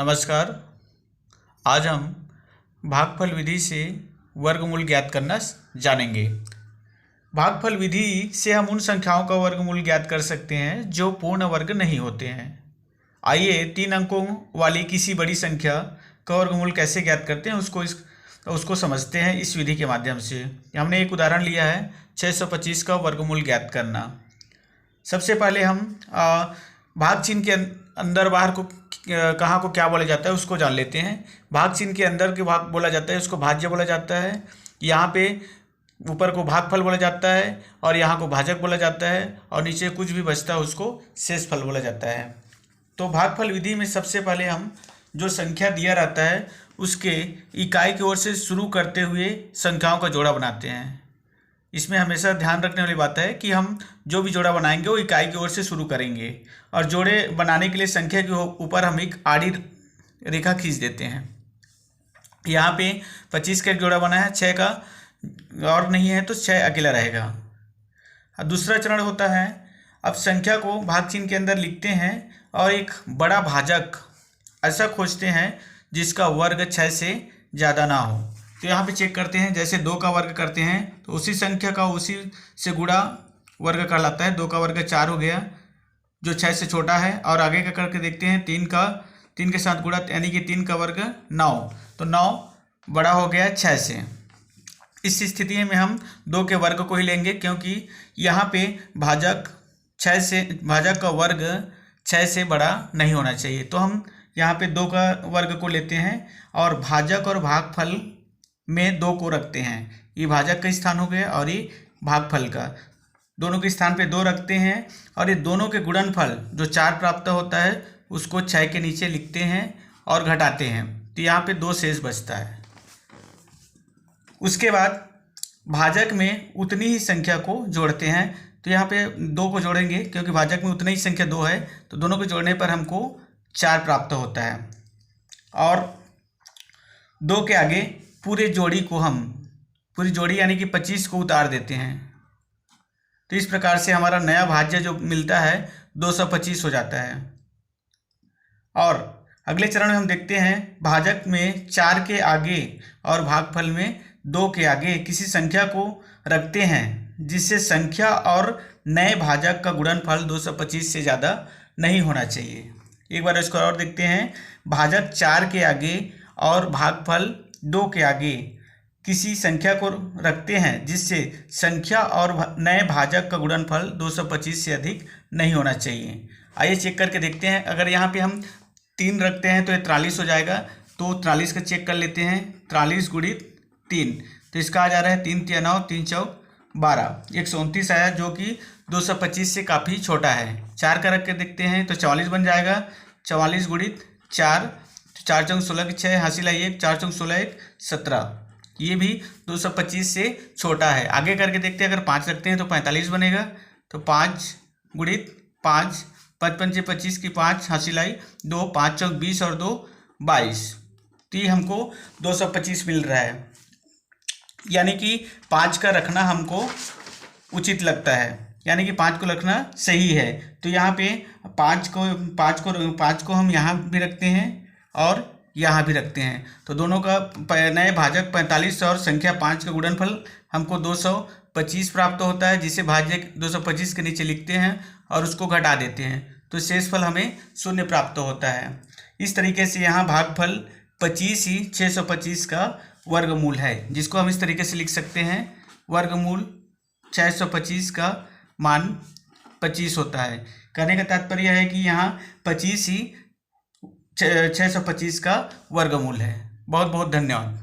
नमस्कार। आज हम भागफल विधि से वर्गमूल ज्ञात करना जानेंगे। भागफल विधि से हम उन संख्याओं का वर्गमूल ज्ञात कर सकते हैं जो पूर्ण वर्ग नहीं होते हैं। आइए 3 अंकों वाली किसी बड़ी संख्या का वर्गमूल कैसे ज्ञात करते हैं उसको समझते हैं इस विधि के माध्यम से। हमने एक उदाहरण लिया है 625 का वर्गमूल ज्ञात करना। सबसे पहले हम भाग चिन्ह के अंदर बाहर को कहाँ को क्या बोला जाता है उसको जान लेते हैं। भाग चिन्ह के अंदर के भाग बोला जाता है उसको भाज्य बोला जाता है। यहाँ पे ऊपर को भागफल बोला जाता है और यहाँ को भाजक बोला जाता है और नीचे कुछ भी बचता है उसको शेषफल बोला जाता है। तो भागफल विधि में सबसे पहले हम जो संख्या दिया रहता है उसके इकाई की ओर से शुरू करते हुए संख्याओं का जोड़ा बनाते हैं। इसमें हमेशा ध्यान रखने वाली बात है कि हम जो भी जोड़ा बनाएंगे वो इकाई की ओर से शुरू करेंगे और जोड़े बनाने के लिए संख्या के ऊपर हम एक आड़ी रेखा खींच देते हैं। यहाँ पे 25 का एक जोड़ा बना है, 6 का और नहीं है तो 6 अकेला रहेगा। अब दूसरा चरण होता है, अब संख्या को भाग चिन्ह के अंदर लिखते हैं और एक बड़ा भाजक ऐसा खोजते हैं जिसका वर्ग 6 से ज़्यादा ना हो। तो यहाँ पे चेक करते हैं, जैसे 2 का वर्ग करते हैं तो उसी संख्या का उसी से गुणा वर्ग कहलाता है। 2 का वर्ग 4 हो गया जो 6 से छोटा है। और आगे का करके देखते हैं 3 के साथ गुणा यानी कि 3 का वर्ग 9, तो 9 बड़ा हो गया 6 से। इस स्थिति में हम 2 के वर्ग को ही लेंगे क्योंकि यहाँ पे भाजक का वर्ग 6 से बड़ा नहीं होना चाहिए। तो हम यहाँ पे 2 का वर्ग को लेते हैं और भाजक और भागफल में 2 को रखते हैं। ये भाजक का स्थान हो गया और ये भागफल का, दोनों के स्थान पे 2 रखते हैं और ये दोनों के गुणनफल जो 4 प्राप्त होता है उसको 6 के नीचे लिखते हैं और घटाते हैं। तो यहाँ पे 2 शेष बचता है। उसके बाद भाजक में उतनी ही संख्या को जोड़ते हैं। तो यहाँ पे 2 को जोड़ेंगे क्योंकि भाजक में उतनी ही संख्या 2 है, तो दोनों को जोड़ने पर हमको 4 प्राप्त होता है। और 2 के आगे पूरी जोड़ी यानी कि 25 को उतार देते हैं। तो इस प्रकार से हमारा नया भाज्य जो मिलता है 225 हो जाता है। और अगले चरण में हम देखते हैं भाजक में 4 के आगे और भागफल में 2 के आगे किसी संख्या को रखते हैं जिससे संख्या और नए भाजक का गुणनफल 225 से ज़्यादा नहीं होना चाहिए। एक बार इसको और देखते हैं, भाजक 4 के आगे और भागफल 2 के आगे किसी संख्या को रखते हैं जिससे संख्या और नए भाजक का गुणनफल 225 से अधिक नहीं होना चाहिए। आइए चेक करके देखते हैं। अगर यहाँ पे हम 3 रखते हैं तो ये 43 हो जाएगा। तो 43 का चेक कर लेते हैं, 43 गुणित 3, तो इसका आ जा रहा है 3 तिया 9, 3 चौक 12, 129 आया जो कि 225 से काफ़ी छोटा है। 4 का रख के देखते हैं तो 44 बन जाएगा। 44 गुणित 4, 4 चौक 16 6 हासिल आई 1, 4 चौक 16 1 17, ये भी 225 से छोटा है। आगे करके देखते हैं, अगर 5 रखते हैं तो 45 बनेगा। तो 5 गुणित 5, 5 पंचे 25 की 5 हासिल आई 2, 5 चौक 20 और 2 22, तो ये हमको 225 मिल रहा है। यानी कि 5 का रखना हमको उचित लगता है, यानी कि 5 को रखना सही है। तो यहाँ पे 5 को हम यहाँ भी रखते हैं और यहाँ भी रखते हैं। तो दोनों का नए भाजक 45 और संख्या 5 का गुणनफल हमको 225 प्राप्त होता है, जिसे भाजक 225 के नीचे लिखते हैं और उसको घटा देते हैं। तो शेषफल हमें 0 प्राप्त होता है। इस तरीके से यहाँ भागफल 25 ही 625 का वर्गमूल है, जिसको हम इस तरीके से लिख सकते हैं, वर्गमूल 625 का मान 25 होता है। कहने का तात्पर्य है कि यहाँ 25 ही 625 का वर्गमूल है। बहुत बहुत धन्यवाद।